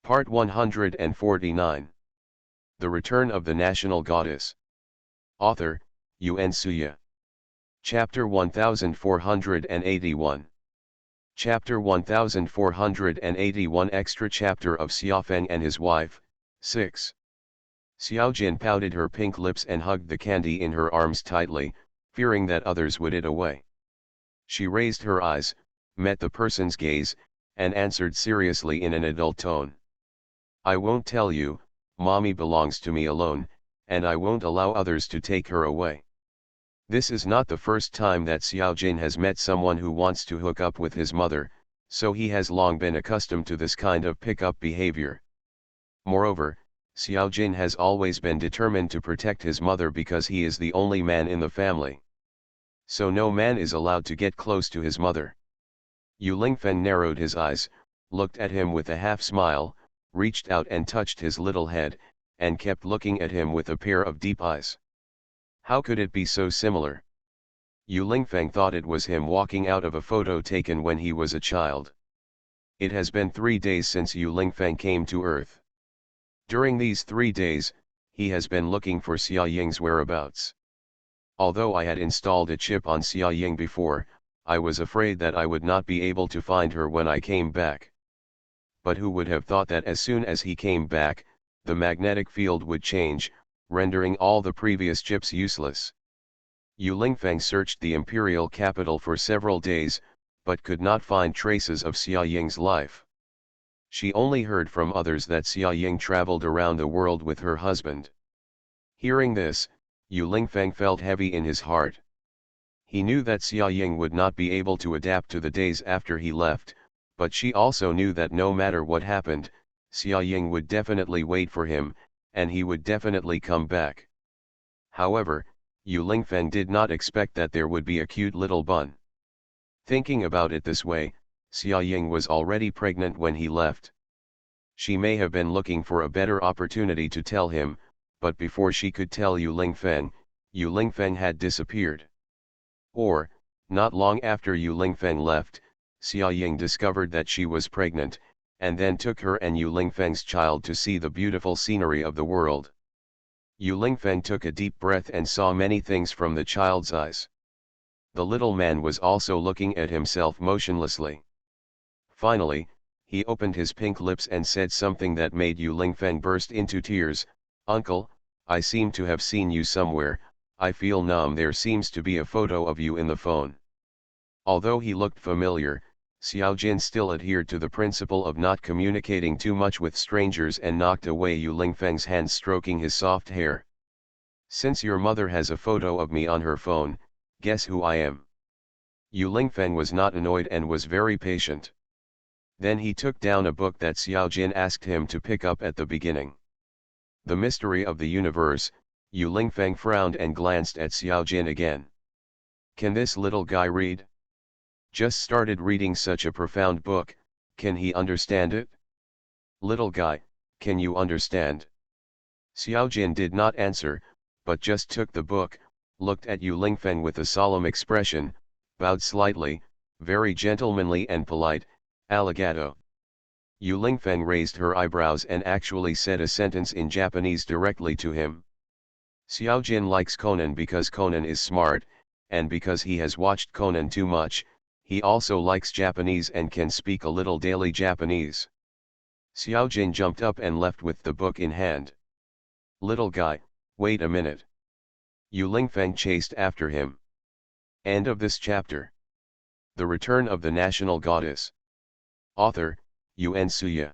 Part 149. The Return of the National Goddess. Author, Yun Suya. Chapter 1481. Chapter 1481 Extra Chapter of Xiaofeng and His Wife, 6. Xiaojin pouted her pink lips and hugged the candy in her arms tightly, fearing that others would it away. She raised her eyes, met the person's gaze, and answered seriously in an adult tone. I won't tell you, Mommy belongs to me alone, and I won't allow others to take her away. This is not the first time that Xiaojin has met someone who wants to hook up with his mother, so he has long been accustomed to this kind of pick-up behavior. Moreover, Xiaojin has always been determined to protect his mother because he is the only man in the family. So no man is allowed to get close to his mother. Yu Lingfeng narrowed his eyes, looked at him with a half-smile, reached out and touched his little head, and kept looking at him with a pair of deep eyes. How could it be so similar? Yu Lingfeng thought it was him walking out of a photo taken when he was a child. It has been 3 days since Yu Lingfeng came to Earth. During these 3 days, he has been looking for Xia Ying's whereabouts. Although I had installed a chip on Xia Ying before, I was afraid that I would not be able to find her when I came back. But who would have thought that as soon as he came back, the magnetic field would change, rendering all the previous chips useless. Yu Lingfeng searched the imperial capital for several days, but could not find traces of Xia Ying's life. She only heard from others that Xia Ying traveled around the world with her husband. Hearing this, Yu Lingfeng felt heavy in his heart. He knew that Xia Ying would not be able to adapt to the days after he left, but she also knew that no matter what happened, Xia Ying would definitely wait for him, and he would definitely come back. However, Yu Lingfeng did not expect that there would be a cute little bun. Thinking about it this way, Xia Ying was already pregnant when he left. She may have been looking for a better opportunity to tell him, but before she could tell Yu Lingfeng had disappeared. Or, not long after Yu Lingfeng left, Xia Ying discovered that she was pregnant, and then took her and Yu Lingfeng's child to see the beautiful scenery of the world. Yu Lingfeng took a deep breath and saw many things from the child's eyes. The little man was also looking at himself motionlessly. Finally, he opened his pink lips and said something that made Yu Lingfeng burst into tears. Uncle, I seem to have seen you somewhere. I feel numb. There seems to be a photo of you in the phone. Although he looked familiar, Xiaojin still adhered to the principle of not communicating too much with strangers and knocked away Yu Lingfeng's hand, stroking his soft hair. Since your mother has a photo of me on her phone, guess who I am? Yu Lingfeng was not annoyed and was very patient. Then he took down a book that Xiaojin asked him to pick up at the beginning. The Mystery of the Universe. Yu Lingfeng frowned and glanced at Xiaojin again. Can this little guy read? Just started reading such a profound book, can he understand it? Little guy, can you understand? Xiaojin did not answer, but just took the book, looked at Yu Lingfeng with a solemn expression, bowed slightly, very gentlemanly and polite, Arigato. Yu Lingfeng raised her eyebrows and actually said a sentence in Japanese directly to him. Xiaojin likes Conan because Conan is smart, and because he has watched Conan too much. He also likes Japanese and can speak a little daily Japanese. Xiaojin jumped up and left with the book in hand. Little guy, wait a minute. Yu Lingfeng chased after him. End of this chapter. The Return of the National Goddess. Author, Yun Suya.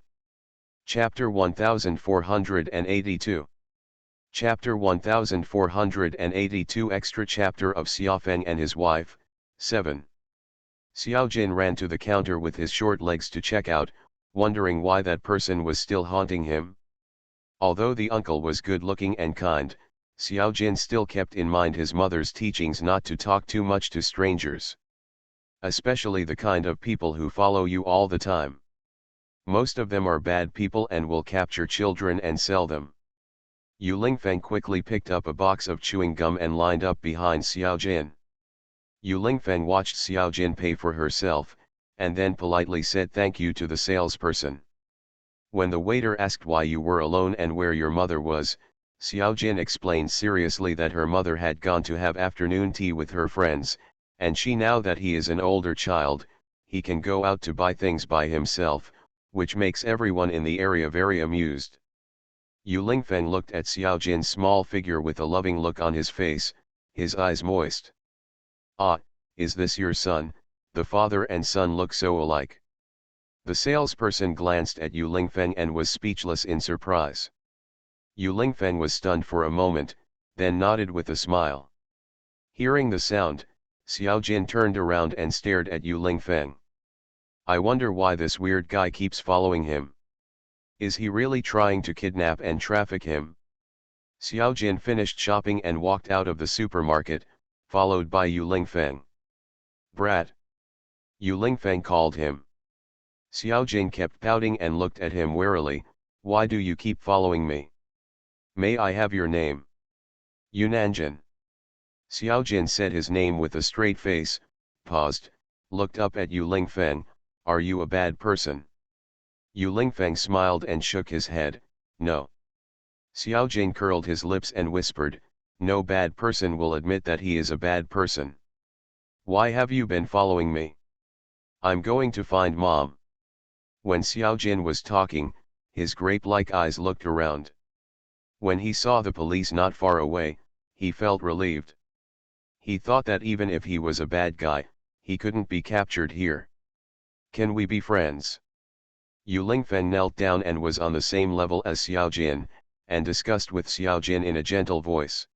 Chapter 1482. Chapter 1482 Extra Chapter of Xiaofeng and His Wife, 7. Xiaojin ran to the counter with his short legs to check out, wondering why that person was still haunting him. Although the uncle was good-looking and kind, Xiaojin still kept in mind his mother's teachings not to talk too much to strangers. Especially the kind of people who follow you all the time. Most of them are bad people and will capture children and sell them. Yu Lingfeng quickly picked up a box of chewing gum and lined up behind Xiaojin. Yu Lingfeng watched Xiaojin pay for herself, and then politely said thank you to the salesperson. When the waiter asked why you were alone and where your mother was, Xiao Jin explained seriously that her mother had gone to have afternoon tea with her friends, and now that he is an older child, he can go out to buy things by himself, which makes everyone in the area very amused. Yu Lingfeng looked at Xiao Jin's small figure with a loving look on his face, his eyes moist. "Ah, is this your son? The father and son look so alike." The salesperson glanced at Yu Lingfeng and was speechless in surprise. Yu Lingfeng was stunned for a moment, then nodded with a smile. Hearing the sound, Xiao Jin turned around and stared at Yu Lingfeng. "I wonder why this weird guy keeps following him. Is he really trying to kidnap and traffic him?" Xiao Jin finished shopping and walked out of the supermarket, followed by Yu Lingfeng. "Brat!" Yu Lingfeng called him. Xiao Jin kept pouting and looked at him warily. "Why do you keep following me? May I have your name?" "Yunanjin." Xiao Jin said his name with a straight face, paused, looked up at Yu Lingfeng. "Are you a bad person?" Yu Lingfeng smiled and shook his head. "No." Xiao Jin curled his lips and whispered, "No bad person will admit that he is a bad person. Why have you been following me?" "I'm going to find Mom." When Xiao Jin was talking, his grape-like eyes looked around. When he saw the police not far away, he felt relieved. He thought that even if he was a bad guy, he couldn't be captured here. "Can we be friends?" Yu Lingfeng knelt down and was on the same level as Xiao Jin, and discussed with Xiao Jin in a gentle voice.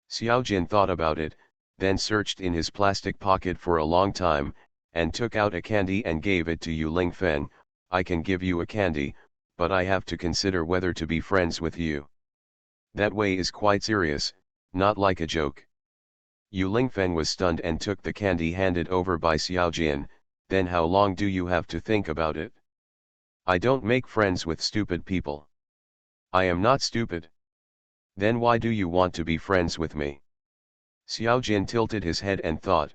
Xiao Jin thought about it, then searched in his plastic pocket for a long time, and took out a candy and gave it to Yu Lingfeng. "I can give you a candy, but I have to consider whether to be friends with you. That way is quite serious, not like a joke." Yu Lingfeng was stunned and took the candy handed over by Xiao Jin. "Then how long do you have to think about it? I don't make friends with stupid people." "I am not stupid." "Then why do you want to be friends with me?" Xiao Jin tilted his head and thought.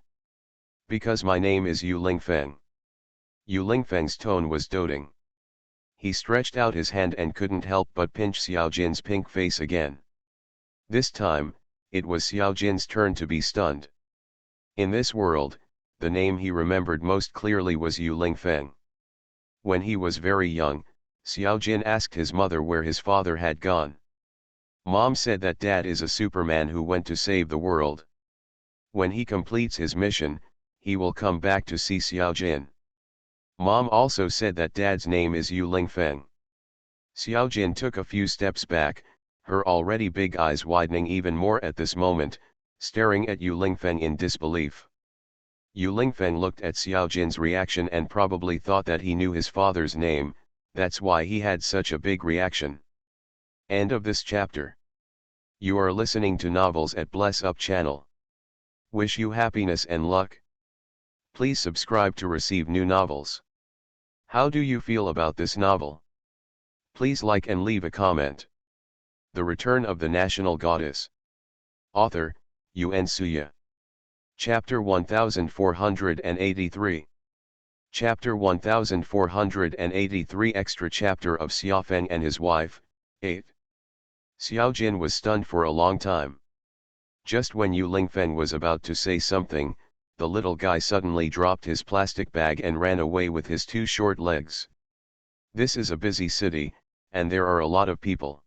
"Because my name is Yu Lingfeng." Yu Lingfeng's tone was doting. He stretched out his hand and couldn't help but pinch Xiao Jin's pink face again. This time, it was Xiao Jin's turn to be stunned. In this world, the name he remembered most clearly was Yu Lingfeng. When he was very young, Xiao Jin asked his mother where his father had gone. Mom said that Dad is a Superman who went to save the world. When he completes his mission, he will come back to see Xiao Jin. Mom also said that Dad's name is Yu Lingfeng. Xiao Jin took a few steps back, her already big eyes widening even more at this moment, staring at Yu Lingfeng in disbelief. Yu Lingfeng looked at Xiao Jin's reaction and probably thought that he knew his father's name, that's why he had such a big reaction. End of this chapter. You are listening to Novels at Bless Up channel. Wish you happiness and luck. Please subscribe to receive new novels. How do you feel about this novel? Please like and leave a comment. The Return of the National Goddess. Author, Yun Suya. Chapter 1483. Chapter 1483 Extra Chapter of Xiaofeng and His Wife, 8. Xiao Jin was stunned for a long time. Just when Yu Lingfeng was about to say something, the little guy suddenly dropped his plastic bag and ran away with his two short legs. This is a busy city, and there are a lot of people.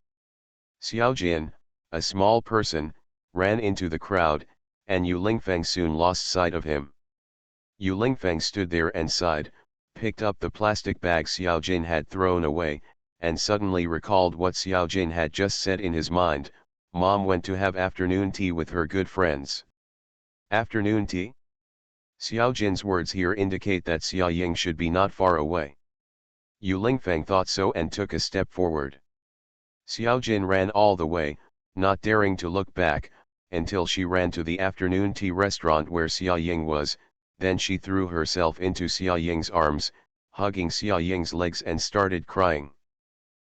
Xiao Jin, a small person, ran into the crowd, and Yu Lingfeng soon lost sight of him. Yu Lingfeng stood there and sighed, picked up the plastic bag Xiao Jin had thrown away, and suddenly recalled what Xiao Jin had just said in his mind. Mom went to have afternoon tea with her good friends. Afternoon tea? Xiao Jin's words here indicate that Xia Ying should be not far away. Yu Lingfeng thought so and took a step forward. Xiao Jin ran all the way, not daring to look back, until she ran to the afternoon tea restaurant where Xia Ying was. Then she threw herself into Xia Ying's arms, hugging Xia Ying's legs and started crying.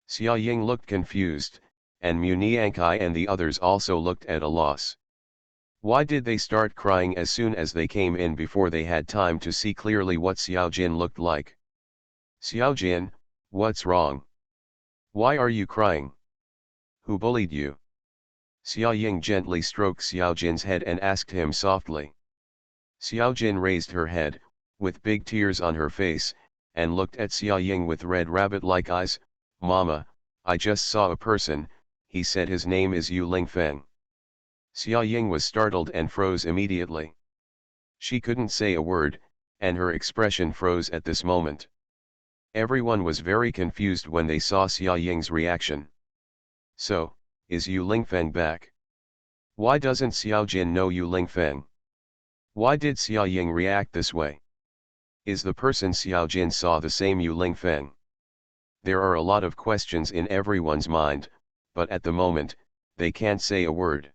Xia Ying looked confused, and Mu Niankai and the others also looked at a loss. Why did they start crying as soon as they came in before they had time to see clearly what Xiao Jin looked like? "Xiao Jin, what's wrong?" Why are you crying? Who bullied you? Xiao Ying gently stroked Xiao Jin's head and asked him softly. Xiao Jin raised her head, with big tears on her face, and looked at Xiao Ying with red rabbit-like eyes. Mama, I just saw a person, he said his name is Yu Lingfeng. Xiao Ying was startled and froze immediately. She couldn't say a word, and her expression froze at this moment. Everyone was very confused when they saw Xiao Ying's reaction. So, is Yu Lingfeng back? Why doesn't Xiao Jin know Yu Lingfeng? Why did Xiao Ying react this way? Is the person Xiao Jin saw the same Yu Lingfeng? There are a lot of questions in everyone's mind, but at the moment, they can't say a word.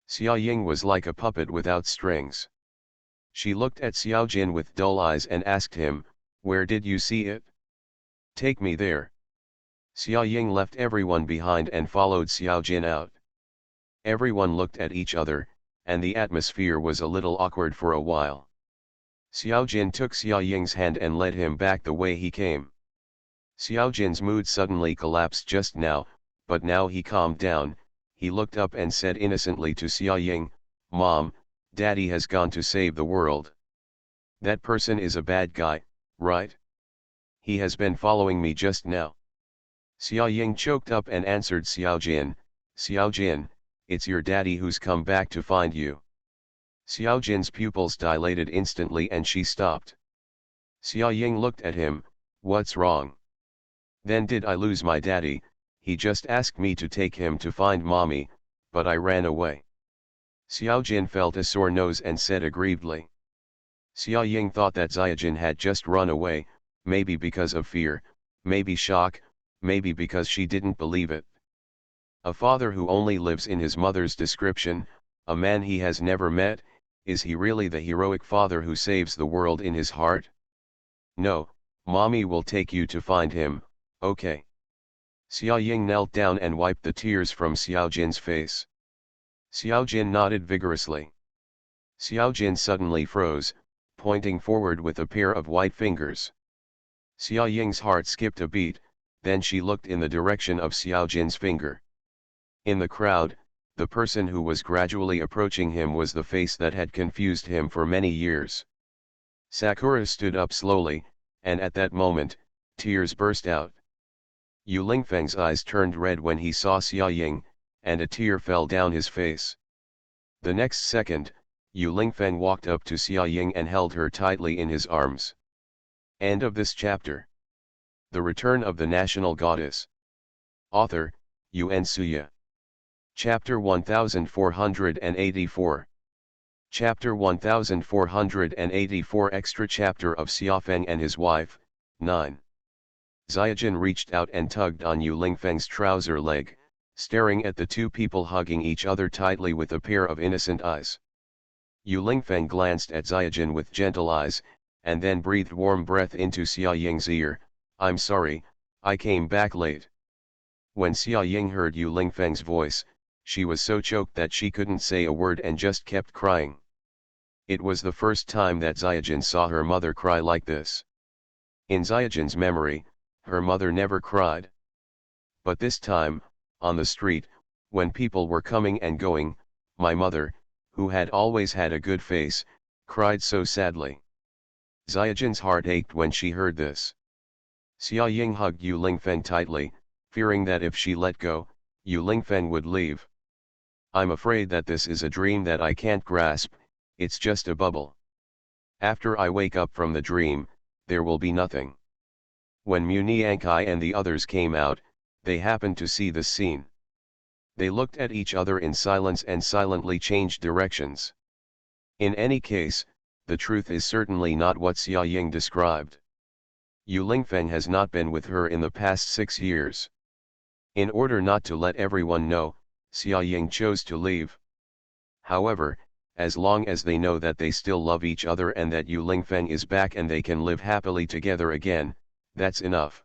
Xiao Ying was like a puppet without strings. She looked at Xiao Jin with dull eyes and asked him, "Where did you see it? Take me there." Xiao Ying left everyone behind and followed Xiao Jin out. Everyone looked at each other, and the atmosphere was a little awkward for a while. Xiao Jin took Xiao Ying's hand and led him back the way he came. Xiao Jin's mood suddenly collapsed just now, but now he calmed down. He looked up and said innocently to Xiao Ying, "Mom, Daddy has gone to save the world. That person is a bad guy, right? He has been following me just now." Xiao Ying choked up and answered Xiao Jin, it's your daddy who's come back to find you." Xiao Jin's pupils dilated instantly and she stopped. Xiao Ying looked at him, "What's wrong?" "Then did I lose my daddy? He just asked me to take him to find mommy, but I ran away." Xiao Jin felt a sore nose and said aggrievedly. Xiao Ying thought that Xiaojin had just run away, maybe because of fear, maybe shock, maybe because she didn't believe it. A father who only lives in his mother's description, a man he has never met, is he really the heroic father who saves the world in his heart? "No, mommy will take you to find him, okay?" Xiao Ying knelt down and wiped the tears from Xiao Jin's face. Xiao Jin nodded vigorously. Xiao Jin suddenly froze, pointing forward with a pair of white fingers. Xiao Ying's heart skipped a beat, then she looked in the direction of Xiao Jin's finger. In the crowd, the person who was gradually approaching him was the face that had confused him for many years. Sakura stood up slowly, and at that moment, tears burst out. Yu Lingfeng's eyes turned red when he saw Xiao Ying, and a tear fell down his face. The next second, Yu Lingfeng walked up to Xiao Ying and held her tightly in his arms. End of this chapter. The Return of the National Goddess. Author, Yun Suya. Chapter 1484. Chapter 1484 Extra Chapter of Xiaofeng and His Wife, 9. Xiaojin reached out and tugged on Yu Lingfeng's trouser leg, staring at the two people hugging each other tightly with a pair of innocent eyes. Yu Lingfeng glanced at Xiaojin with gentle eyes, and then breathed warm breath into Xiao Ying's ear. "I'm sorry, I came back late." When Xiao Ying heard Yu Lingfeng's voice, she was so choked that she couldn't say a word and just kept crying. It was the first time that Xiaojin saw her mother cry like this. In Xiaojin's memory, her mother never cried. But this time, on the street, when people were coming and going, my mother, who had always had a good face, cried so sadly. Xiaojin's heart ached when she heard this. Xiao Ying hugged Yu Lingfeng tightly, fearing that if she let go, Yu Lingfeng would leave. "I'm afraid that this is a dream that I can't grasp, it's just a bubble. After I wake up from the dream, there will be nothing." When Muniankai and the others came out, they happened to see this scene. They looked at each other in silence and silently changed directions. In any case, the truth is certainly not what Xiao Ying described. Yu Lingfeng has not been with her in the past 6 years. In order not to let everyone know, Xiao Ying chose to leave. However, as long as they know that they still love each other and that Yu Lingfeng is back and they can live happily together again, that's enough.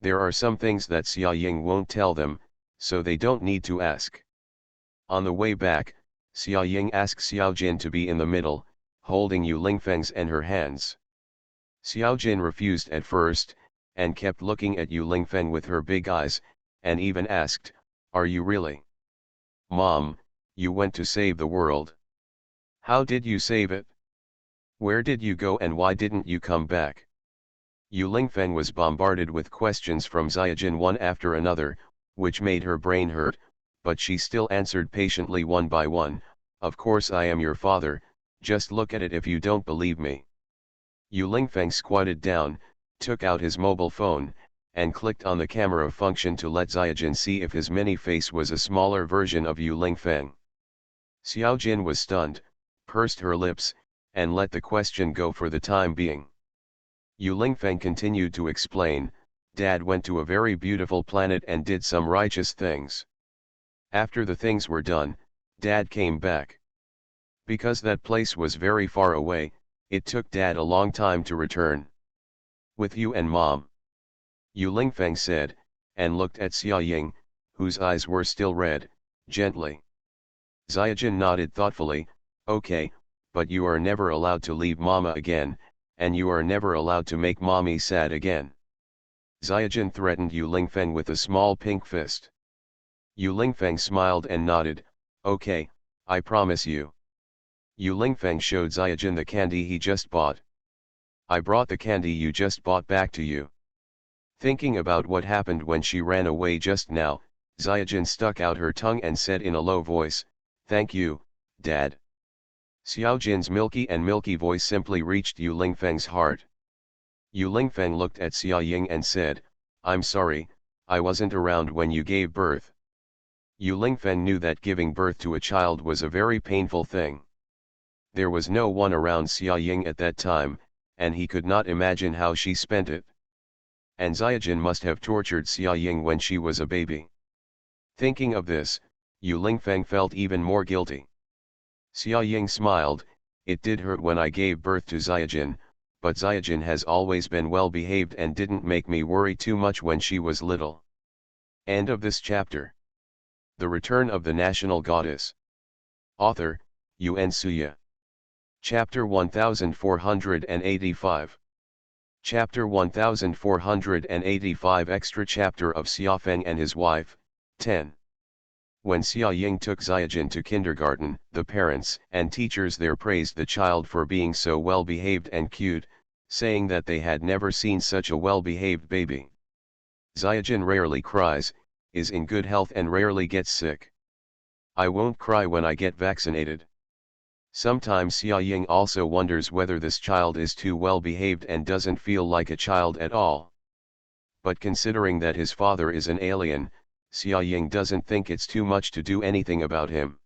There are some things that Xiao Ying won't tell them, so they don't need to ask. On the way back, Xiao Ying asked Xiao Jin to be in the middle, holding Yu Lingfeng's and her hands. Xiao Jin refused at first, and kept looking at Yu Lingfeng with her big eyes, and even asked, "Are you really? Mom, you went to save the world. How did you save it? Where did you go and why didn't you come back?" Yu Lingfeng was bombarded with questions from Xiaojin one after another, which made her brain hurt, but she still answered patiently one by one, "Of course I am your father, just look at it if you don't believe me." Yu Lingfeng squatted down, took out his mobile phone, and clicked on the camera function to let Xiaojin see if his mini face was a smaller version of Yu Lingfeng. Xiaojin was stunned, pursed her lips, and let the question go for the time being. Yu Lingfeng continued to explain, "Dad went to a very beautiful planet and did some righteous things. After the things were done, Dad came back. Because that place was very far away, it took Dad a long time to return. With you and Mom." Yu Lingfeng said, and looked at Xia Ying, whose eyes were still red, gently. Xiaojin nodded thoughtfully, "Okay, but you are never allowed to leave Mama again, and you are never allowed to make Mommy sad again." Xiaojin threatened Yu Lingfeng with a small pink fist. Yu Lingfeng smiled and nodded, "Okay, I promise you." Yu Lingfeng showed Xiaojin the candy he just bought. "I brought the candy you just bought back to you." Thinking about what happened when she ran away just now, Xiaojin stuck out her tongue and said in a low voice, "Thank you, Dad." Xiaojin's milky voice simply reached Yu Lingfeng's heart. Yu Lingfeng looked at Xia Ying and said, "I'm sorry, I wasn't around when you gave birth." Yu Lingfeng knew that giving birth to a child was a very painful thing. There was no one around Xia Ying at that time, and he could not imagine how she spent it. And Xiaojin must have tortured Xia Ying when she was a baby. Thinking of this, Yu Lingfeng felt even more guilty. Xia Ying smiled, "It did hurt when I gave birth to Xiaojin, but Xiaojin has always been well behaved and didn't make me worry too much when she was little." End of this chapter. The Return of the National Goddess. Author, Yuan Suya. Chapter 1485. Chapter 1485 Extra Chapter of Xiafeng and His Wife, 10. When Xia Ying took Xiaojin to kindergarten, the parents and teachers there praised the child for being so well behaved and cute, saying that they had never seen such a well behaved baby. Xiaojin rarely cries, is in good health and rarely gets sick. I won't cry when I get vaccinated. Sometimes Xia Ying also wonders whether this child is too well behaved and doesn't feel like a child at all. But considering that his father is an alien, Xia Ying doesn't think it's too much to do anything about him.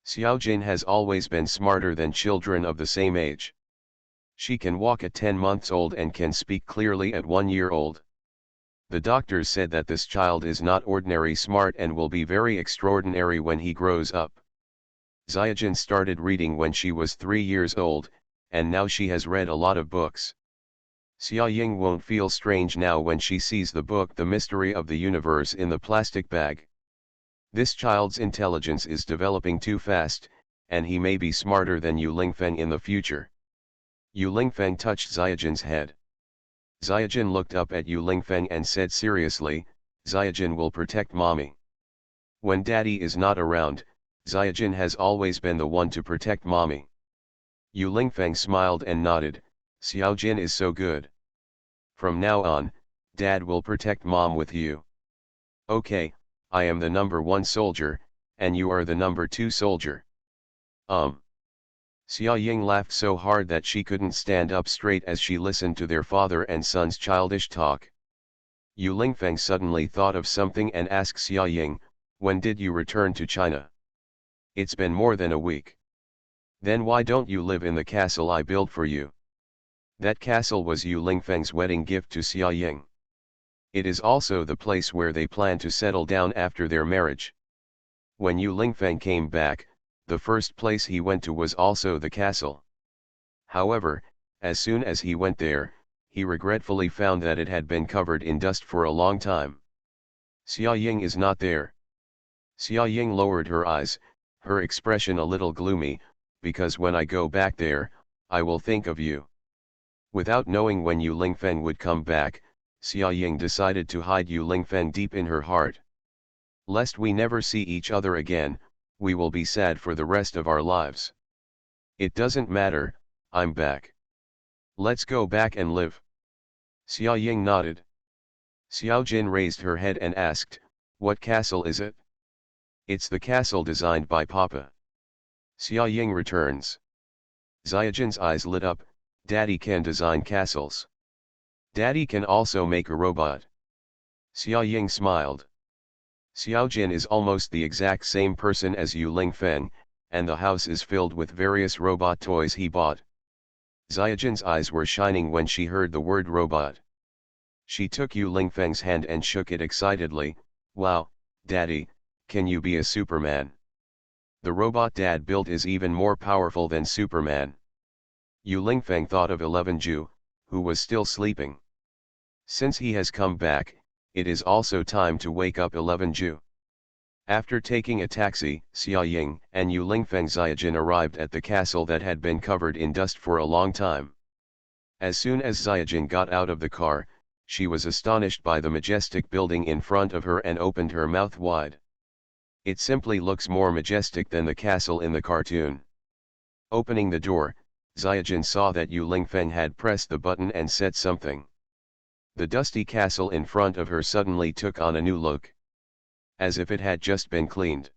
Xiaojin has always been smarter than children of the same age. She can walk at 10 months old and can speak clearly at 1 year old. The doctors said that this child is not ordinary smart and will be very extraordinary when he grows up. Xiaojin started reading when she was 3 years old, and now she has read a lot of books. Xia Ying won't feel strange now when she sees the book The Mystery of the Universe in the plastic bag. This child's intelligence is developing too fast, and he may be smarter than Yu Lingfeng in the future. Yu Lingfeng touched Xiaojin's head. Xiaojin looked up at Yu Lingfeng and said seriously, "Xiaojin will protect mommy. When daddy is not around, Xiaojin has always been the one to protect mommy." Yu Lingfeng smiled and nodded, "Xiaojin is so good. From now on, Dad will protect Mom with you." "Okay, I am the number 1 soldier, and you are the number 2 soldier." Xia Ying laughed so hard that she couldn't stand up straight as she listened to their father and son's childish talk. Yu Lingfeng suddenly thought of something and asked Xia Ying, "When did you return to China?" "It's been more than a week." "Then why don't you live in the castle I built for you?" That castle was Yu Lingfeng's wedding gift to Xia Ying. It is also the place where they plan to settle down after their marriage. When Yu Lingfeng came back, the first place he went to was also the castle. However, as soon as he went there, he regretfully found that it had been covered in dust for a long time. Xia Ying is not there. Xia Ying lowered her eyes, her expression a little gloomy, "Because when I go back there, I will think of you." Without knowing when Yu Lingfeng would come back, Xia Ying decided to hide Yu Lingfeng deep in her heart. Lest we never see each other again, we will be sad for the rest of our lives. It doesn't matter, I'm back. Let's go back and live. Xia Ying nodded. Xiao Jin raised her head and asked, what castle is it? It's the castle designed by Papa. Xia Ying returns. Xiaojin's eyes lit up, Daddy can design castles. Daddy can also make a robot. Xia Ying smiled. Xiaojin is almost the exact same person as Yu Lingfeng, and the house is filled with various robot toys he bought. Xiaojin's eyes were shining when she heard the word robot. She took Yu Lingfeng's hand and shook it excitedly. Wow, Daddy, can you be a Superman? The robot Dad built is even more powerful than Superman. Yu Lingfeng thought of 11 Ju, who was still sleeping. Since he has come back, it is also time to wake up 11 Ju. After taking a taxi, Xia Ying and Yu Lingfeng Xiaojin arrived at the castle that had been covered in dust for a long time. As soon as Xiaojin got out of the car, she was astonished by the majestic building in front of her and opened her mouth wide. It simply looks more majestic than the castle in the cartoon. Opening the door, Xiaojin saw that Yu Lingfeng had pressed the button and said something. The dusty castle in front of her suddenly took on a new look. As if it had just been cleaned.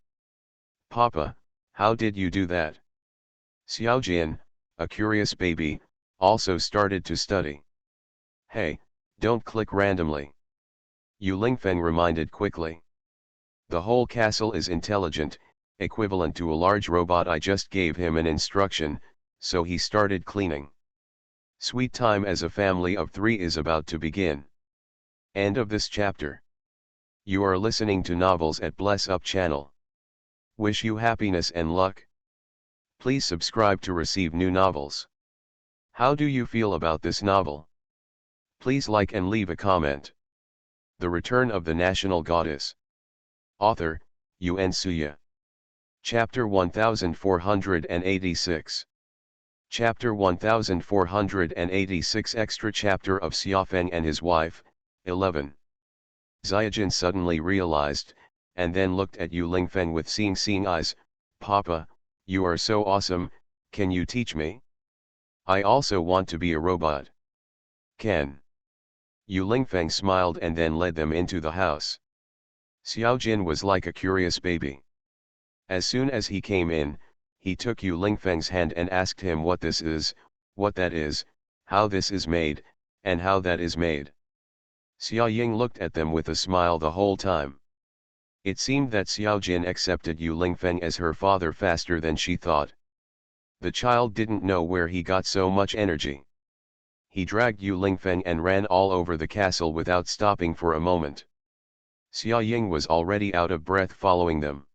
Papa, how did you do that? Xiaojin, a curious baby, also started to study. Hey, don't click randomly. Yu Lingfeng reminded quickly. The whole castle is intelligent, equivalent to a large robot. I just gave him an instruction, so he started cleaning. Sweet time as a family of 3 is about to begin. End of this chapter. You are listening to Novels at Bless Up channel. Wish you happiness and luck. Please subscribe to receive new novels. How do you feel about this novel? Please like and leave a comment. The Return of the National Goddess. Author, Yuan Suya. Chapter 1486. Chapter 1486 Extra Chapter of Xiafeng and His Wife, 11. Xiaojin suddenly realized, and then looked at Yu Lingfeng with seeing eyes. Papa, you are so awesome, can you teach me? I also want to be a robot. Can. Yu Lingfeng smiled and then led them into the house. Xiaojin was like a curious baby. As soon as he came in, he took Yu Lingfeng's hand and asked him what this is, what that is, how this is made, and how that is made. Xia Ying looked at them with a smile the whole time. It seemed that Xiaojin accepted Yu Lingfeng as her father faster than she thought. The child didn't know where he got so much energy. He dragged Yu Lingfeng and ran all over the castle without stopping for a moment. Xia Ying was already out of breath following them.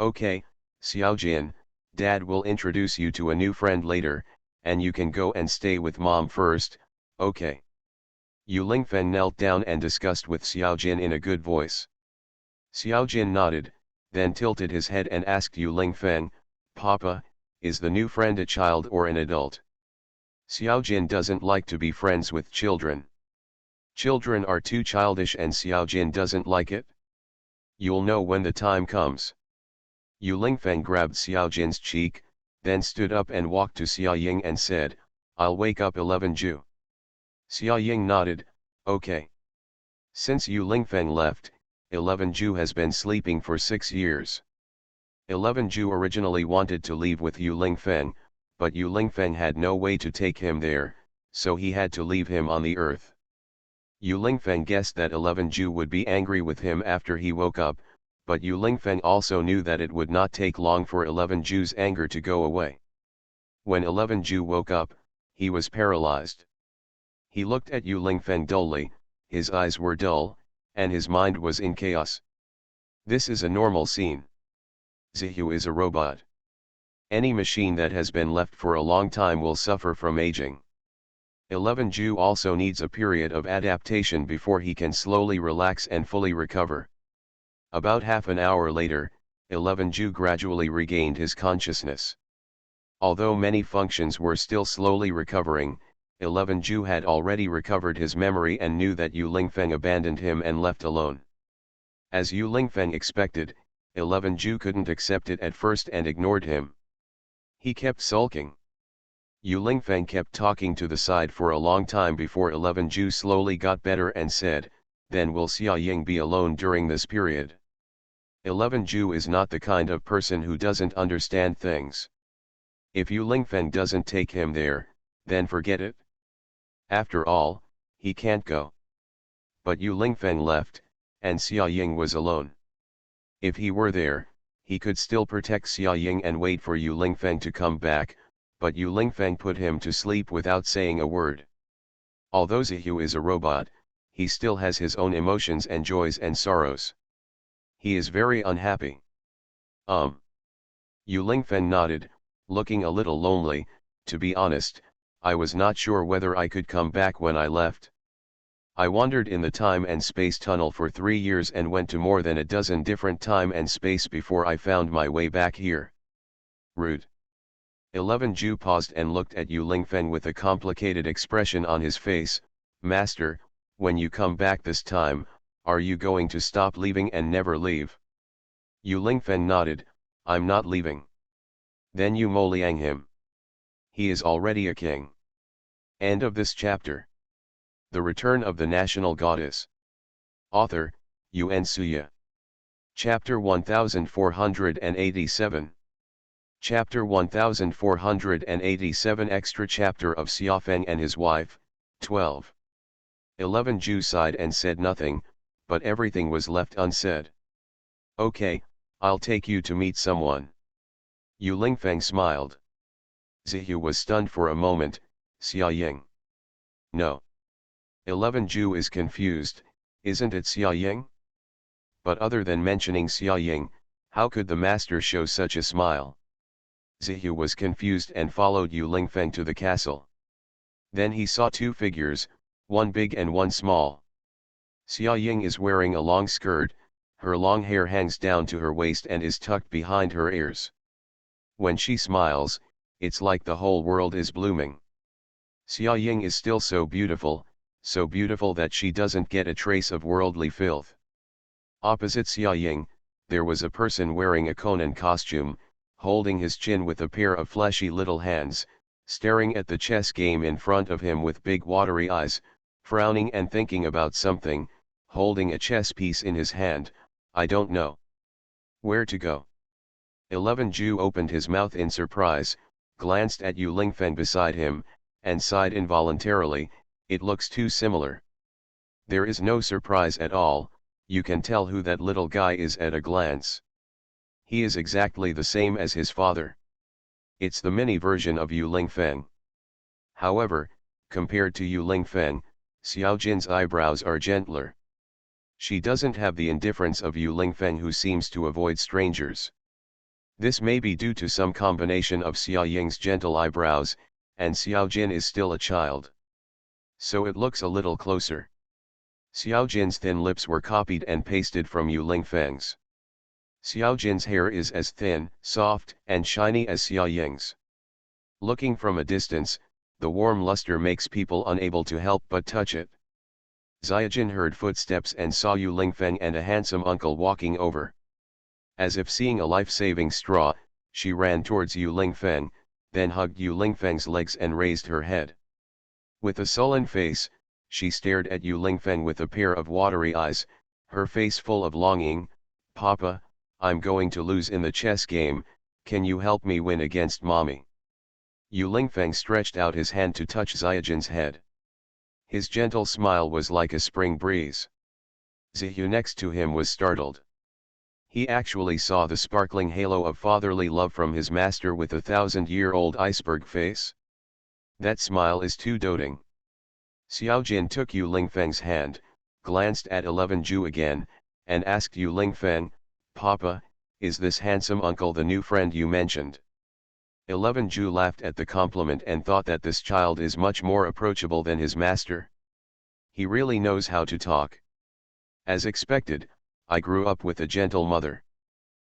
Okay, Xiaojin, Dad will introduce you to a new friend later, and you can go and stay with Mom first, okay? Yu Lingfeng knelt down and discussed with Xiaojin in a good voice. Xiaojin nodded, then tilted his head and asked Yu Lingfeng, Papa, is the new friend a child or an adult? Xiaojin doesn't like to be friends with children. Children are too childish and Xiaojin doesn't like it. You'll know when the time comes. Yu Lingfeng grabbed Xiaojin's cheek, then stood up and walked to Xia Ying and said, I'll wake up 11 Ju. Xia Ying nodded, okay. Since Yu Lingfeng left, 11 Ju has been sleeping for 6 years. 11 Ju originally wanted to leave with Yu Lingfeng, but Yu Lingfeng had no way to take him there, so he had to leave him on the earth. Yu Lingfeng guessed that 11 Ju would be angry with him after he woke up, but Yu Lingfeng also knew that it would not take long for 11 Ju's anger to go away. When 11 Ju woke up, he was paralyzed. He looked at Yu Lingfeng dully, his eyes were dull, and his mind was in chaos. This is a normal scene. Zihu is a robot. Any machine that has been left for a long time will suffer from aging. 11 Ju also needs a period of adaptation before he can slowly relax and fully recover. About half an hour later, 11 Ju gradually regained his consciousness. Although many functions were still slowly recovering, 11 Ju had already recovered his memory and knew that Yu Lingfeng abandoned him and left alone. As Yu Lingfeng expected, 11 Ju couldn't accept it at first and ignored him. He kept sulking. Yu Lingfeng kept talking to the side for a long time before 11 Ju slowly got better and said, "Then will Xia Ying be alone during this period?" 11 Ju is not the kind of person who doesn't understand things. If Yu Lingfeng doesn't take him there, then forget it. After all, he can't go. But Yu Lingfeng left, and Xia Ying was alone. If he were there, he could still protect Xia Ying and wait for Yu Lingfeng to come back, but Yu Lingfeng put him to sleep without saying a word. Although Zihu is a robot, he still has his own emotions and joys and sorrows. He is very unhappy. Yu Lingfeng nodded, looking a little lonely. To be honest, I was not sure whether I could come back when I left. I wandered in the time and space tunnel for 3 years and went to more than a dozen different time and space before I found my way back here. Rude. 11 Ju paused and looked at Yu Lingfeng with a complicated expression on his face. "Master, when you come back this time, are you going to stop leaving and never leave?" Yu Lingfeng nodded, "I'm not leaving." Then you Moliang him. He is already a king. End of this chapter. The Return of the National Goddess. Author, Yuan Suya. Chapter 1487. Chapter 1487 Extra Chapter of Xiafeng and His Wife, 12. 11 Ju sighed and said nothing, but everything was left unsaid. "Okay, I'll take you to meet someone." Yu Lingfeng smiled. Zihu was stunned for a moment. "Xia Ying?" "No." 11 Ju is confused, "Isn't it Xia Ying?" But other than mentioning Xia Ying, how could the master show such a smile? Zihu was confused and followed Yu Lingfeng to the castle. Then he saw two figures, one big and one small. Xia Ying is wearing a long skirt, her long hair hangs down to her waist and is tucked behind her ears. When she smiles, it's like the whole world is blooming. Xia Ying is still so beautiful that she doesn't get a trace of worldly filth. Opposite Xia Ying, there was a person wearing a Conan costume, holding his chin with a pair of fleshy little hands, staring at the chess game in front of him with big watery eyes, frowning and thinking about something, holding a chess piece in his hand. "I don't know where to go." 11 Ju opened his mouth in surprise, glanced at Yu Lingfeng beside him, and sighed involuntarily. It looks too similar. There is no surprise at all, you can tell who that little guy is at a glance. He is exactly the same as his father. It's the mini version of Yu Lingfeng. However, compared to Yu Lingfeng, Xiao Jin's eyebrows are gentler. She doesn't have the indifference of Yu Lingfeng, who seems to avoid strangers. This may be due to some combination of Xia Ying's gentle eyebrows, and Xiao Jin is still a child. So it looks a little closer. Xiao Jin's thin lips were copied and pasted from Yu Lingfeng's. Xiao Jin's hair is as thin, soft, and shiny as Xia Ying's. Looking from a distance, the warm luster makes people unable to help but touch it. Xiaojin heard footsteps and saw Yu Lingfeng and a handsome uncle walking over. As if seeing a life-saving straw, she ran towards Yu Lingfeng, then hugged Yu Lingfeng's legs and raised her head. With a sullen face, she stared at Yu Lingfeng with a pair of watery eyes, her face full of longing. "Papa, I'm going to lose in the chess game, can you help me win against mommy?" Yu Lingfeng stretched out his hand to touch Xiaojin's head. His gentle smile was like a spring breeze. Zihu next to him was startled. He actually saw the sparkling halo of fatherly love from his master with a 1,000-year-old iceberg face. That smile is too doting. Xiao Jin took Yu Lingfeng's hand, glanced at 11 Ju again, and asked Yu Lingfeng, "Papa, is this handsome uncle the new friend you mentioned?" 11 Ju laughed at the compliment and thought that this child is much more approachable than his master. He really knows how to talk. As expected, I grew up with a gentle mother.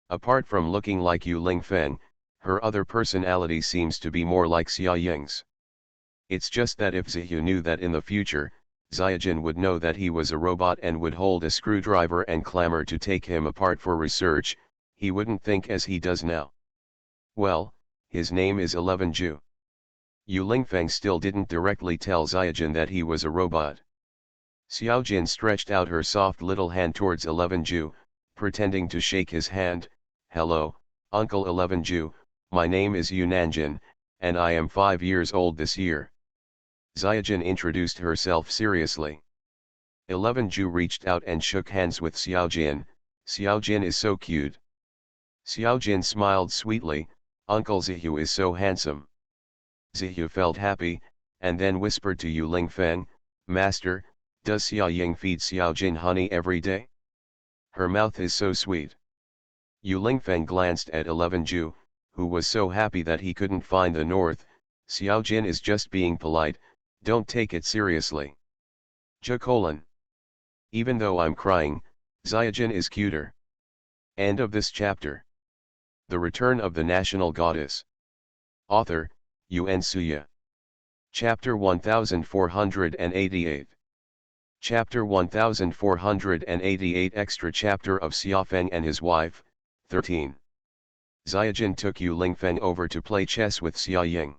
Apart from looking like Yu Lingfeng, her other personality seems to be more like Xia Ying's. It's just that if Zihu knew that in the future, Zyajin would know that he was a robot and would hold a screwdriver and clamor to take him apart for research, he wouldn't think as he does now. Well, his name is 11 Ju. Yu Lingfeng still didn't directly tell Zyajin that he was a robot. Xiaojin stretched out her soft little hand towards 11 Ju, pretending to shake his hand. Hello, Uncle 11 Ju, my name is Yu Nanjin, and I am 5 years old this year. Zyajin introduced herself seriously. 11 Ju reached out and shook hands with Xiaojin. Xiaojin is so cute. Xiaojin smiled sweetly. Uncle Zihu is so handsome. Zihu felt happy, and then whispered to Yu Lingfeng, Master, does Xia Ying feed Xiaojin honey every day? Her mouth is so sweet. Yu Lingfeng glanced at 11 Ju, who was so happy that he couldn't find the north. Xiaojin is just being polite, don't take it seriously. J::. Even though I'm crying, Zyajin is cuter. End of this chapter. The Return of the National Goddess. Author, Yuan Suya. Chapter 1488. Chapter 1488 Extra Chapter of Xiafeng and His Wife, 13. Zyajin took Yu Lingfeng over to play chess with Xia Ying.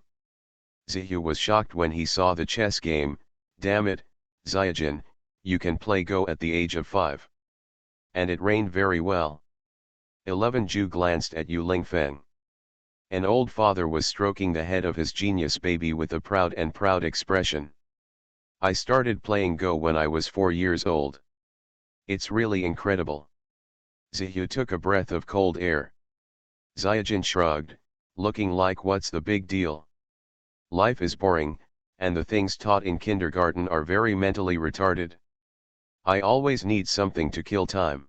Zihu was shocked when he saw the chess game. Damn it, Zyajin, you can play Go at the age of 5. And it rained very well. 11 Ju glanced at Yu Lingfeng. An old father was stroking the head of his genius baby with a proud expression. I started playing Go when I was 4 years old. It's really incredible. Zihu took a breath of cold air. Zyajin shrugged, looking like what's the big deal? Life is boring, and the things taught in kindergarten are very mentally retarded. I always need something to kill time.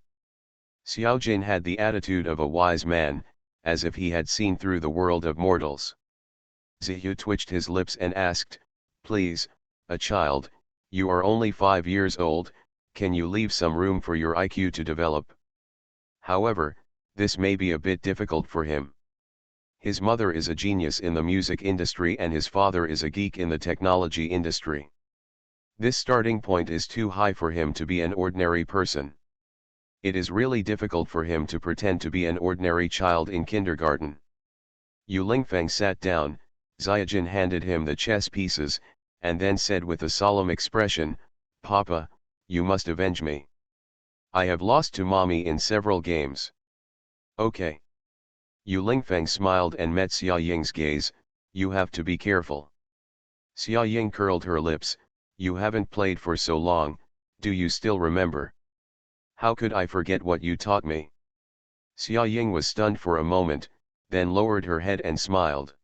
Xiaojin had the attitude of a wise man, as if he had seen through the world of mortals. Zihu twitched his lips and asked, Please, a child, you are only 5 years old, can you leave some room for your IQ to develop? However, this may be a bit difficult for him. His mother is a genius in the music industry and his father is a geek in the technology industry. This starting point is too high for him to be an ordinary person. It is really difficult for him to pretend to be an ordinary child in kindergarten. Yu Lingfeng sat down, Zyajin handed him the chess pieces, and then said with a solemn expression, Papa, you must avenge me. I have lost to mommy in several games. Okay. Yu Lingfeng smiled and met Xia Ying's gaze. You have to be careful. Xia Ying curled her lips. You haven't played for so long, do you still remember? How could I forget what you taught me? Xia Ying was stunned for a moment, then lowered her head and smiled.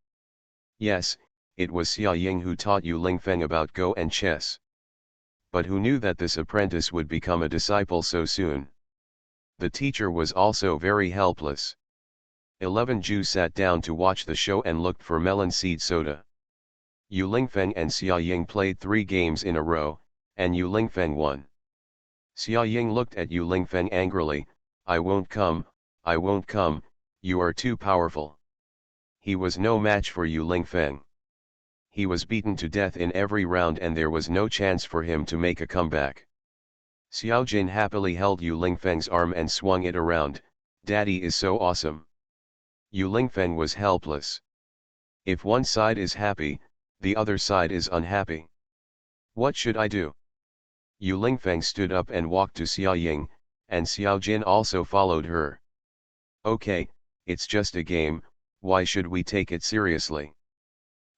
Yes, it was Xia Ying who taught Yu Lingfeng about Go and chess. But who knew that this apprentice would become a disciple so soon? The teacher was also very helpless. 11 Ju sat down to watch the show and looked for melon seed soda. Yu Lingfeng and Xia Ying played 3 games in a row, and Yu Lingfeng won. Xia Ying looked at Yu Lingfeng angrily, I won't come, you are too powerful. He was no match for Yu Lingfeng. He was beaten to death in every round and there was no chance for him to make a comeback. Xiaojin happily held Yu Lingfeng's arm and swung it around. Daddy is so awesome. Yu Lingfeng was helpless. If one side is happy, the other side is unhappy. What should I do? Yu Lingfeng stood up and walked to Xia Ying, and Xiaojin also followed her. Okay, it's just a game, why should we take it seriously?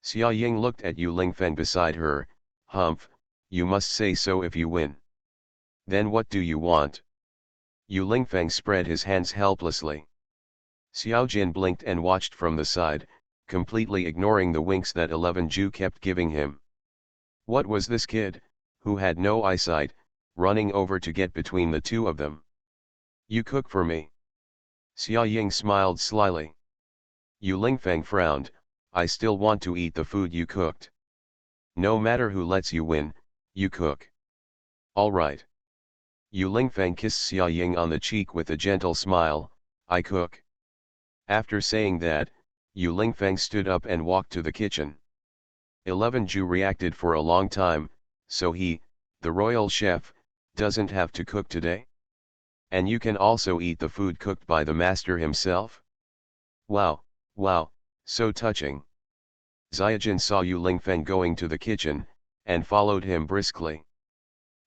Xia Ying looked at Yu Lingfeng beside her. Humph, you must say so if you win. Then what do you want? Yu Lingfeng spread his hands helplessly. Xiaojin blinked and watched from the side, completely ignoring the winks that 11 Ju kept giving him. What was this kid, who had no eyesight, running over to get between the two of them? You cook for me. Xia Ying smiled slyly. Yu Lingfeng frowned, I still want to eat the food you cooked. No matter who lets you win, you cook. All right. Yu Lingfeng kissed Xia Ying on the cheek with a gentle smile, I cook. After saying that, Yu Lingfeng stood up and walked to the kitchen. 11 Ju reacted for a long time, so he, the royal chef, doesn't have to cook today? And you can also eat the food cooked by the master himself? Wow, wow, so touching. Xiaojin saw Yu Lingfeng going to the kitchen, and followed him briskly.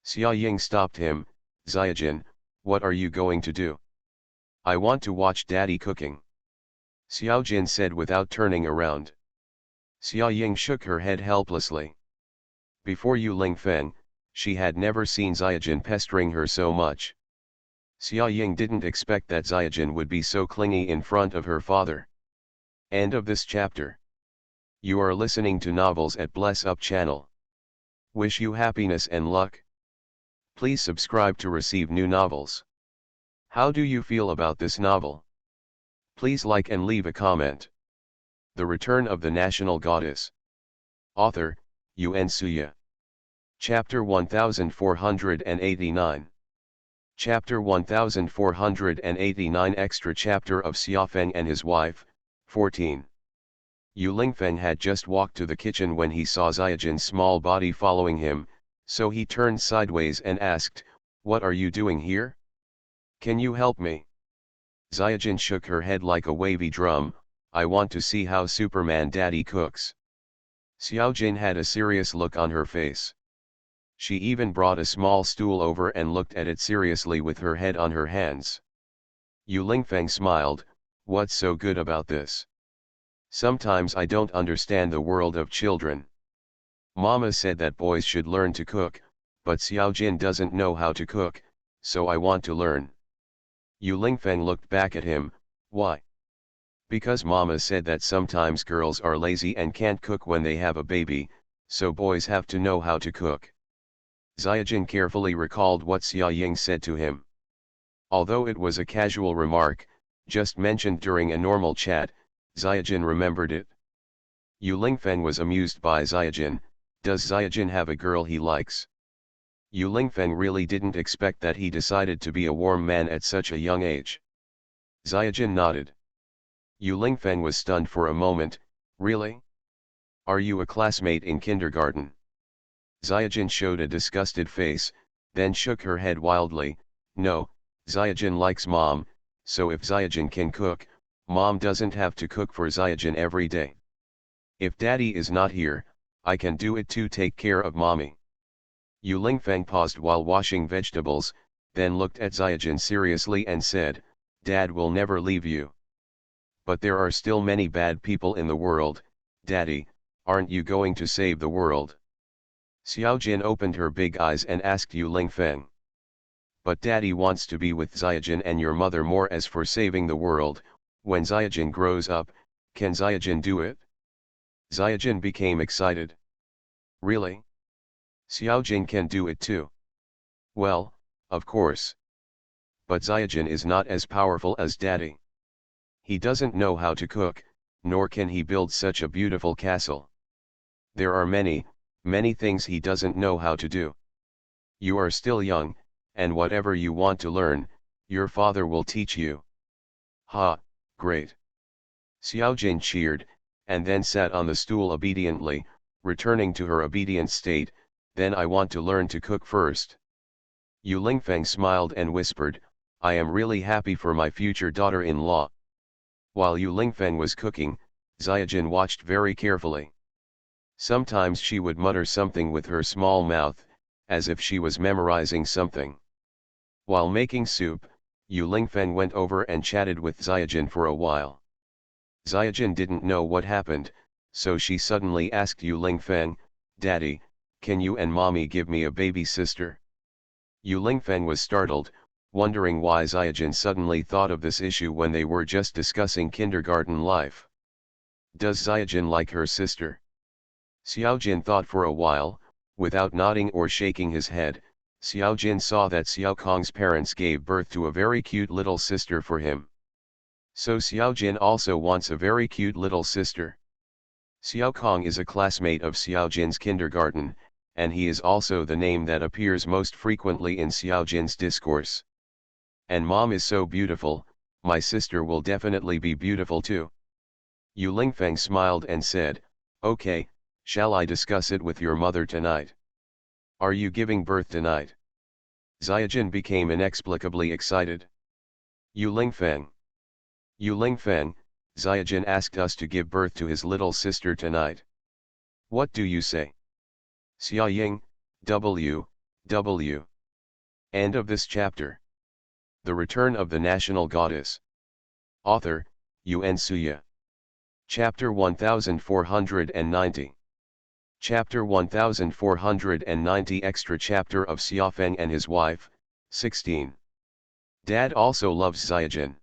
Xia Ying stopped him. Xiaojin, what are you going to do? I want to watch Daddy cooking. Xiaojin said without turning around. Xia Ying shook her head helplessly. Before Yu Lingfeng, she had never seen Xiaojin pestering her so much. Xia Ying didn't expect that Xiaojin would be so clingy in front of her father. End of this chapter. You are listening to Novels at Bless Up channel. Wish you happiness and luck. Please subscribe to receive new novels. How do you feel about this novel? Please like and leave a comment. The Return of the National Goddess. Author, Yuan Suya. Chapter 1489. Chapter 1489 Extra Chapter of Xiafeng and His Wife, 14. Yu Lingfeng had just walked to the kitchen when he saw Xiaojin's small body following him, so he turned sideways and asked, "What are you doing here? Can you help me?" Xiaojin shook her head like a wavy drum. "I want to see how Superman Daddy cooks." Xiaojin had a serious look on her face. She even brought a small stool over and looked at it seriously with her head on her hands. Yu Lingfeng smiled. "What's so good about this? Sometimes I don't understand the world of children. Mama said that boys should learn to cook, but Xiaojin doesn't know how to cook, so I want to learn." Yu Lingfeng looked back at him. "Why?" "Because Mama said that sometimes girls are lazy and can't cook when they have a baby, so boys have to know how to cook." Xiaojin carefully recalled what Xia Ying said to him. Although it was a casual remark, just mentioned during a normal chat, Xiaojin remembered it. Yu Lingfeng was amused by Xiaojin. Does Xiaojin have a girl he likes? Yu Lingfeng really didn't expect that he decided to be a warm man at such a young age. Xiaojin nodded. Yu Lingfeng was stunned for a moment. "Really? Are you a classmate in kindergarten?" Xiaojin showed a disgusted face, then shook her head wildly. "No, Xiaojin likes Mom, so if Xiaojin can cook, Mom doesn't have to cook for Xiaojin every day. If Daddy is not here, I can do it to take care of Mommy." Yu Lingfeng paused while washing vegetables, then looked at Xiaojin seriously and said, "Dad will never leave you. But there are still many bad people in the world, Daddy, aren't you going to save the world?" Xiaojin opened her big eyes and asked Yu Lingfeng. "But Daddy wants to be with Xiaojin and your mother more. As for saving the world, when Xiaojin grows up, can Xiaojin do it?" Xiaojin became excited. "Really? Xiaojin can do it too?" "Well, of course. But Xiaojin is not as powerful as Daddy. He doesn't know how to cook, nor can he build such a beautiful castle. There are many, many things he doesn't know how to do. You are still young, and whatever you want to learn, your father will teach you." "Ha, great." Xiaojin cheered, and then sat on the stool obediently, returning to her obedient state. "Then I want to learn to cook first." Yu Lingfeng smiled and whispered, "I am really happy for my future daughter-in-law." While Yu Lingfeng was cooking, Xiaojin watched very carefully. Sometimes she would mutter something with her small mouth, as if she was memorizing something. While making soup, Yu Lingfeng went over and chatted with Xiaojin for a while. Xiaojin didn't know what happened, so she suddenly asked Yu Lingfeng, "Daddy, can you and Mommy give me a baby sister?" Yu Lingfeng was startled, wondering why Xiaojin suddenly thought of this issue when they were just discussing kindergarten life. Does Xiaojin like her sister? Xiaojin thought for a while. Without nodding or shaking his head, Xiaojin saw that Xiao Kong's parents gave birth to a very cute little sister for him. So Xiaojin also wants a very cute little sister. Xiao Kong is a classmate of Xiaojin's kindergarten, and he is also the name that appears most frequently in Xiaojin's discourse. And Mom is so beautiful, my sister will definitely be beautiful too. Yu Lingfeng smiled and said, "Okay, Shall I discuss it with your mother tonight? Are you giving birth tonight? Xiaojin became inexplicably excited. Yu Lingfeng. Yu Lingfeng, Xiaojin asked us to give birth to his little sister tonight. What do you say? Xia Ying, W. End of this chapter. The Return of the National Goddess. Author, Yuan Suya. Chapter 1490. Chapter 1490 Extra Chapter of Xiafeng and his wife, 16. Dad also loves Xiaojin.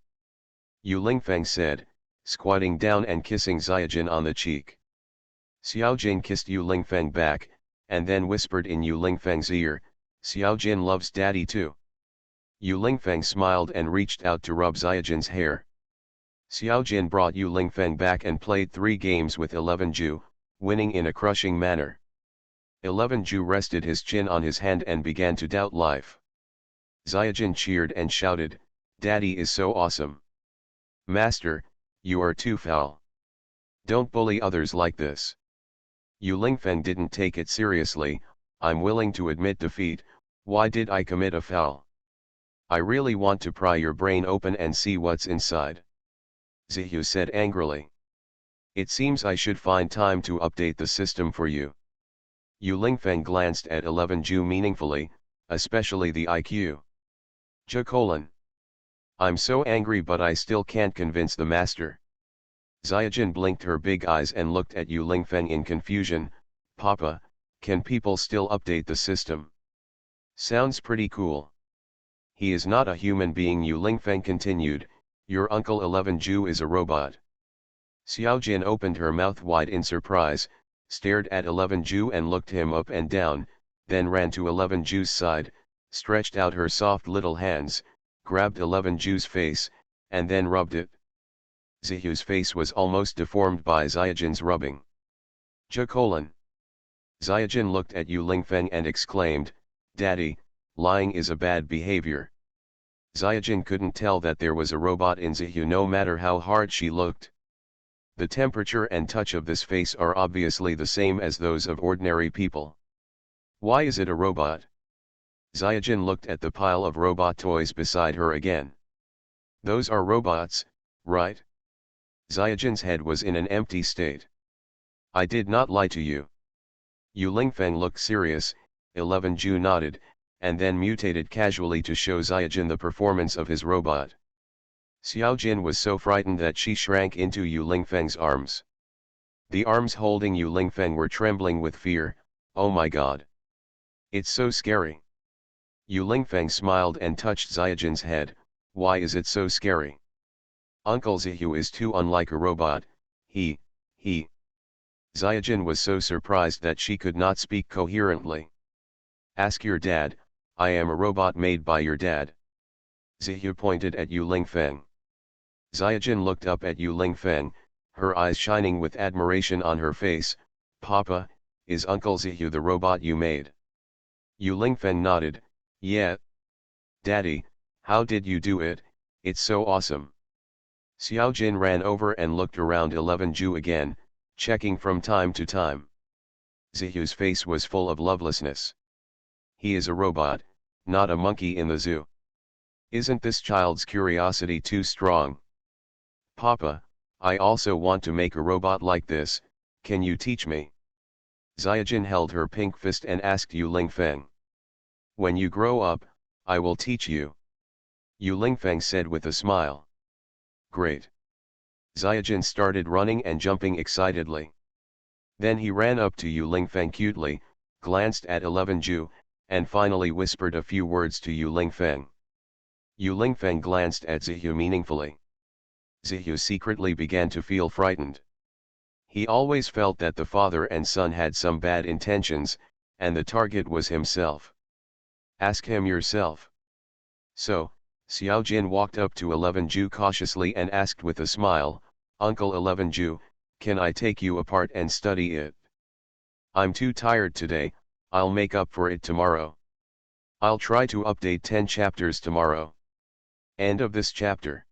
Yu Lingfeng said, squatting down and kissing Xiaojin on the cheek. Xiaojin kissed Yu Lingfeng back, and then whispered in Yu Lingfeng's ear, Xiaojin loves daddy too. Yu Lingfeng smiled and reached out to rub Xiaojin's hair. Xiaojin brought Yu Lingfeng back and played 3 games with 11 Ju, winning in a crushing manner. 11 Ju rested his chin on his hand and began to doubt life. Xiaojin cheered and shouted, Daddy is so awesome. Master, you are too foul. Don't bully others like this. Yu Lingfeng didn't take it seriously. I'm willing to admit defeat. Why did I commit a foul? I really want to pry your brain open and see what's inside. Zihu said angrily. It seems I should find time to update the system for you. Yu Lingfeng glanced at 11 Ju meaningfully, especially the IQ. Ju : I'm so angry but I still can't convince the master. Xiaojin blinked her big eyes and looked at Yu Lingfeng in confusion. Papa, can people still update the system? Sounds pretty cool. He is not a human being, Yu Lingfeng continued, your uncle 11 Ju is a robot. Xiaojin opened her mouth wide in surprise, stared at 11 Ju and looked him up and down, then ran to 11 Ju's side, stretched out her soft little hands, grabbed 11 Ju's face, and then rubbed it. Zihu's face was almost deformed by Xiaojin's rubbing. Ju : Xiaojin looked at Yu Lingfeng and exclaimed, Daddy, lying is a bad behavior. Xiaojin couldn't tell that there was a robot in Zihu no matter how hard she looked. The temperature and touch of this face are obviously the same as those of ordinary people. Why is it a robot? Xiaojin looked at the pile of robot toys beside her again. Those are robots, right? Xiaojin's head was in an empty state. I did not lie to you. Yu Lingfeng looked serious, 11 Ju nodded, and then mutated casually to show Xiaojin the performance of his robot. Xiaojin was so frightened that she shrank into Yu Lingfeng's arms. The arms holding Yu Lingfeng were trembling with fear. Oh my god. It's so scary. Yu Lingfeng smiled and touched Xiaojin's head. Why is it so scary? Uncle Zihu is too unlike a robot. He. Xiaojin was so surprised that she could not speak coherently. Ask your dad, I am a robot made by your dad. Zihu pointed at Yu Lingfeng. Xiaojin looked up at Yu Lingfeng, her eyes shining with admiration on her face. Papa, is Uncle Zihu the robot you made? Yu Lingfeng nodded, yeah. Daddy, how did you do it? It's so awesome. Xiaojin ran over and looked around 11 Ju again, checking from time to time. Zihu's face was full of lovelessness. He is a robot, not a monkey in the zoo. Isn't this child's curiosity too strong? Papa, I also want to make a robot like this, can you teach me? Xiaojin held her pink fist and asked Yu Lingfeng. When you grow up, I will teach you. Yu Lingfeng said with a smile. Great. Xiaojin started running and jumping excitedly. Then he ran up to Yu Lingfeng cutely, glanced at 11 Ju, and finally whispered a few words to Yu Lingfeng. Yu Lingfeng glanced at Zihu meaningfully. Zihu secretly began to feel frightened. He always felt that the father and son had some bad intentions, and the target was himself. Ask him yourself. So, Xiaojin walked up to 11 Ju cautiously and asked with a smile, Uncle 11 Ju, can I take you apart and study it? I'm too tired today, I'll make up for it tomorrow. I'll try to update 10 chapters tomorrow. End of this chapter.